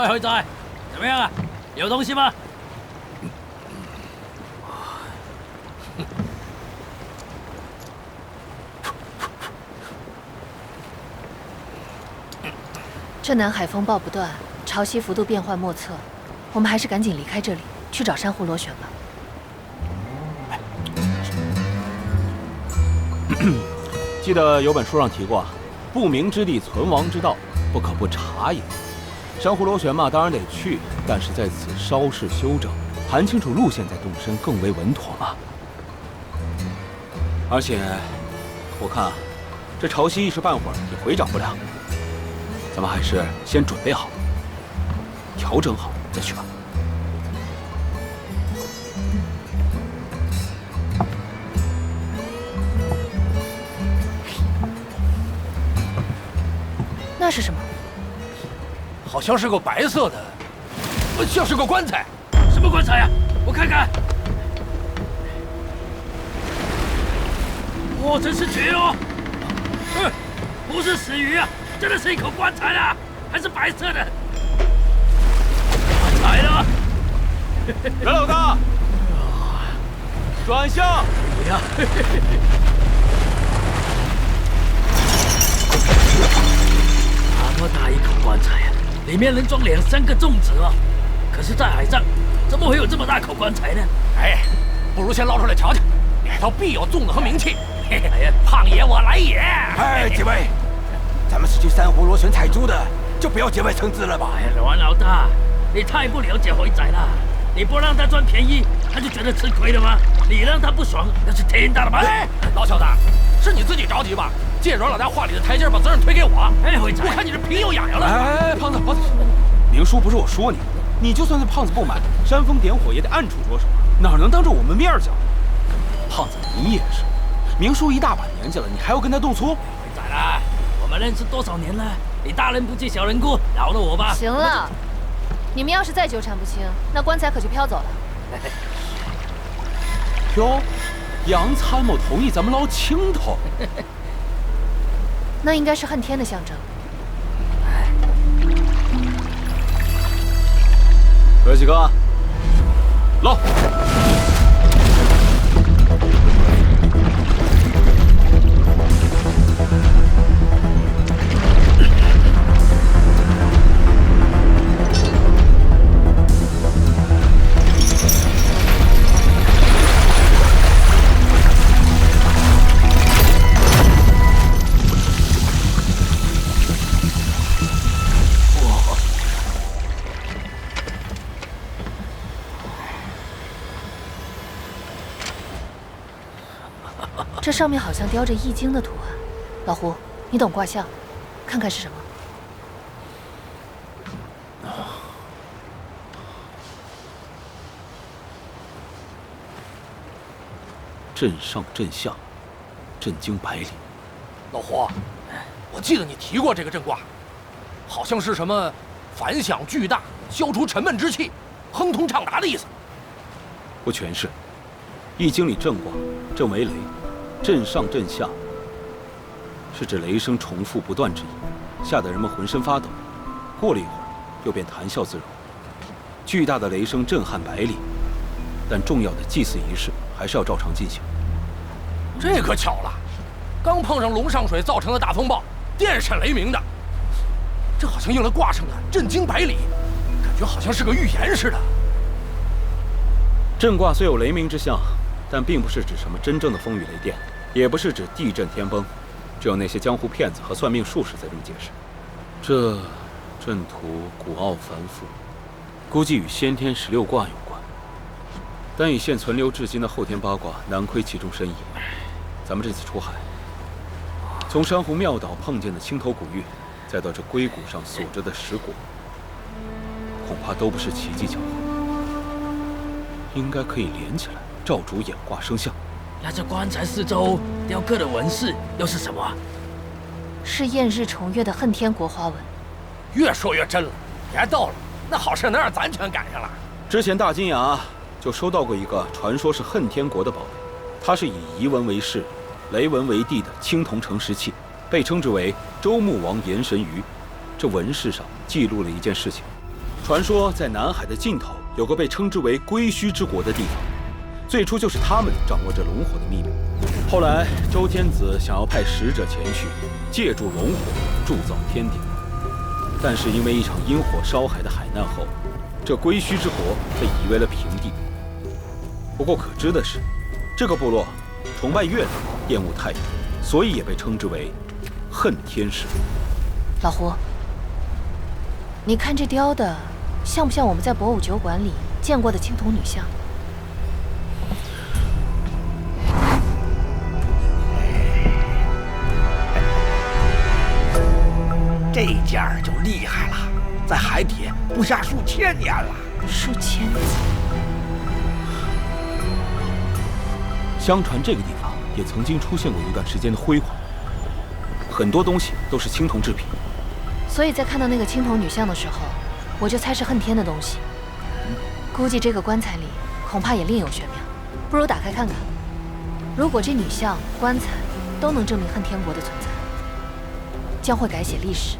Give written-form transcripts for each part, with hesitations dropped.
喂，会仔，怎么样啊？有东西吗？这南海风暴不断，潮汐幅度变幻莫测，我们还是赶紧离开这里，去找珊瑚螺旋吧。记得有本书上提过啊，不明之地存亡之道，不可不察也。珊瑚螺旋嘛，当然得去，但是在此稍事休整，盘清楚路线再动身更为稳妥嘛。而且，我看啊，这潮汐一时半会儿也回涨不了，咱们还是先准备好，调整好再去吧。那是什么？好像是个白色的，像是个棺材。什么棺材呀？我看看。哇，真是绝哦！不是死鱼啊，真的是一口棺材啊，还是白色的。来了，袁老大，转向。不要。这么大一口棺材呀，里面能装2、3个粽子哦。可是，在海上怎么会有这么大口棺材呢？哎，不如先捞出来瞧瞧，里头必有粽子和冥器。哎呀，胖爷我来也！哎，几位，咱们是去珊瑚螺旋采珠的，就不要结外生枝了吧？哎呀，阮老大，你太不了解回仔了。你不让他赚便宜，他就觉得吃亏了吗？你让他不爽，那是天大的麻烦。老小子，是你自己着急吧？借阮老大话里的台阶，把责任推给我。哎，回仔，我看你这皮又痒痒了。哎，胖子，明叔不是我说你就算对胖子不满，煽风点火也得暗处着手，哪能当着我们面讲？胖子，你也是，明叔一大把年纪了，你还要跟他动粗？回仔啦，我们认识多少年了？你大人不计小人过，饶了我吧。行了，你们要是再纠缠不清，那棺材可就飘走了。飘？杨参谋同意咱们捞青头，那应该是恨天的象征。哥几个，捞！这上面好像雕着易经的图案。老胡，你懂卦象，看看是什么？震上震下，震经百里。老胡，我记得你提过这个震卦，好像是什么反响巨大，消除沉闷之气，亨通畅达的意思。不全是，《易经》里震卦，震为雷，震上震下，是指雷声重复不断之意，吓得人们浑身发抖。过了一会儿，又便谈笑自如。巨大的雷声震撼百里，但重要的祭祀仪式还是要照常进行。这可巧了，刚碰上龙上水造成的大风暴，电闪雷鸣的，这好像应了卦上的震惊百里，感觉好像是个预言似的。震卦虽有雷鸣之象，但并不是指什么真正的风雨雷电，也不是指地震天崩，只有那些江湖骗子和算命术士才这么解释。这阵图古奥繁复，估计与先天16卦有关，但以现存留至今的后天八卦，难窥其中深意。咱们这次出海，从珊瑚庙岛碰见的青头古玉，再到这龟骨上锁着的石果，恐怕都不是奇迹巧合，应该可以连起来，照主演卦生相。那这棺材四周雕刻的纹饰又是什么？是艳日重月的恨天国花纹。越说越真了，别逗了，那好事能让咱全赶上了。之前大金崖就收到过一个传说是恨天国的宝贝，它是以夷纹为饰，雷纹为地的青铜城石器，被称之为周穆王炎神鱼。这纹饰上记录了一件事情：传说在南海的尽头有个被称之为龟墟之国的地方，最初就是他们掌握着龙火的秘密。后来周天子想要派使者前去，借助龙火铸造天鼎，但是因为一场因火烧海的海难后，这龟墟之国被夷为了平地。不过可知的是，这个部落崇拜月亮，厌恶太阳，所以也被称之为恨天使。老胡，你看这雕的，像不像我们在博物酒馆里见过的青铜女像？这件儿就厉害了，在海底不下数千年了。数千年。相传这个地方也曾经出现过一段时间的辉煌，很多东西都是青铜制品。所以在看到那个青铜女像的时候，我就猜是恨天的东西。估计这个棺材里恐怕也另有玄妙，不如打开看看。如果这女像、棺材都能证明恨天国的存在，将会改写历史。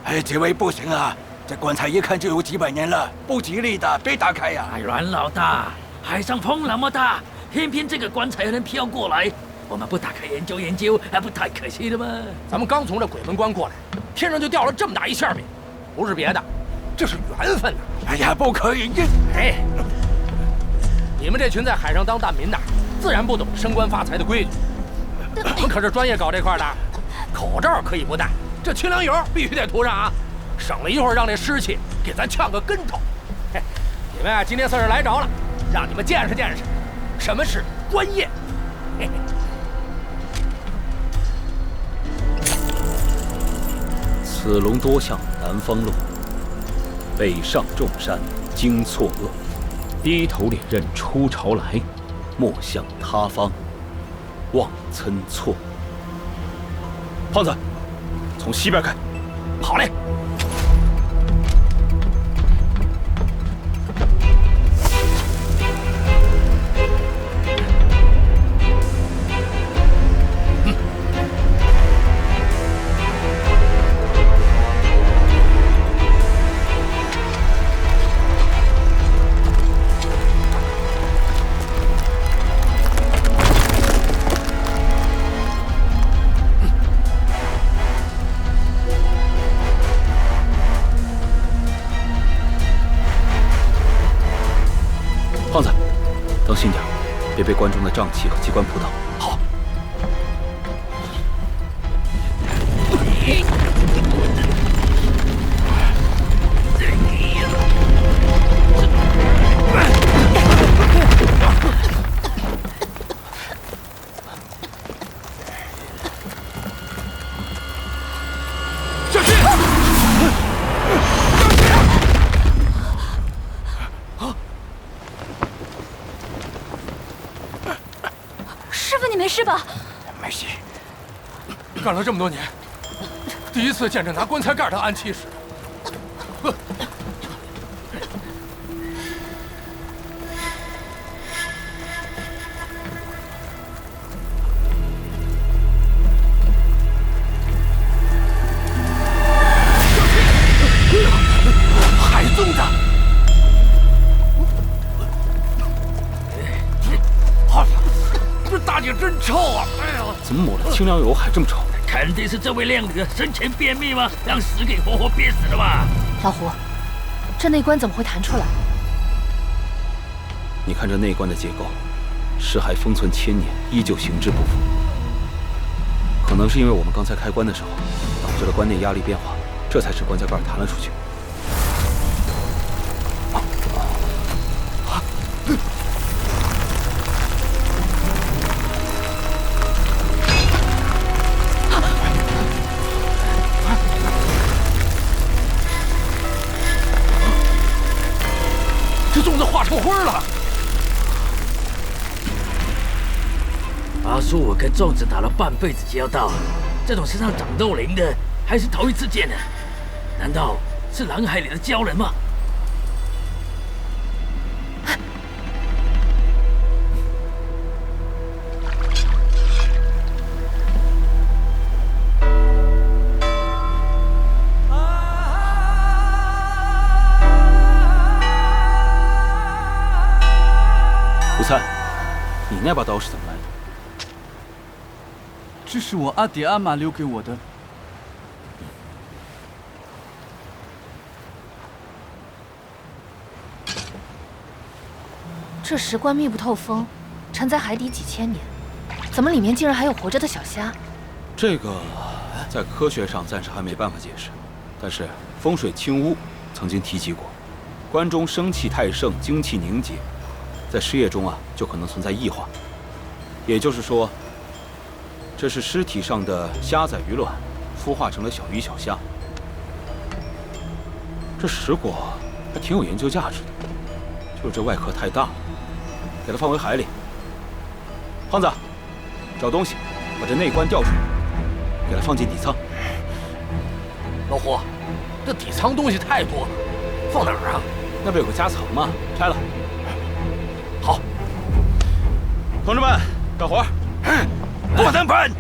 哎，这位不行啊，这棺材一看就有几百年了，不吉利的，别打开呀！哎，阮老大，海上风那么大，偏偏这个棺材还能飘过来，我们不打开研究研究，还不太可惜了吗？咱们刚从这鬼门关过来，天上就掉了这么大一馅饼，不是别的，这是缘分呐！哎呀，不可以！哎，你们这群在海上当难民的，自然不懂升官发财的规矩。我们可是专业搞这块的，口罩可以不戴，这清凉油必须得涂上啊，省了一会儿让这湿气给咱呛个跟头。嘿，你们啊，今天算是来着了，让你们见识见识什么是专业。嘿嘿。此龙多向南方落，北上众山经错愕，低头脸认出朝来，莫向他方望参错。胖子，从西边开。好嘞。胖子，当心点，别被关中的瘴气和机关扑倒。好。小心！师傅，你没事吧？没事。干了这么多年，第一次见着拿棺材盖当暗器使。海宗的。这大姐真臭啊！哎呦，怎么抹了清凉油还这么臭？肯定是这位靓女生前便秘吗？让屎给活活憋死了吧？老胡，这内棺怎么会弹出来？你看这内棺的结构，尸骸封存千年，依旧形制不符。可能是因为我们刚才开棺的时候，导致了棺内压力变化，这才使棺材盖弹了出去。这粽子化成灰了。阿叔，我跟粽子打了半辈子交道，这种身上长肉灵的还是头一次见呢。难道是蓝海里的鲛人吗？你那把刀是怎么来的？这是我阿爹阿妈留给我的。这石棺密不透风，沉在海底几千年，怎么里面竟然还有活着的小虾？这个在科学上暂时还没办法解释，但是风水清屋曾经提及过，棺中生气太盛，精气凝结，在尸液中就可能存在异化。也就是说，这是尸体上的虾仔鱼卵孵化成了小鱼小虾。这石椁还挺有研究价值的，就是这外壳太大了，给它放回海里。胖子，找东西把这内棺吊出来，给它放进底舱。老胡，这底舱东西太多了，放哪儿啊？那不有个夹层吗？拆了。好，同志们，干活！过三盘。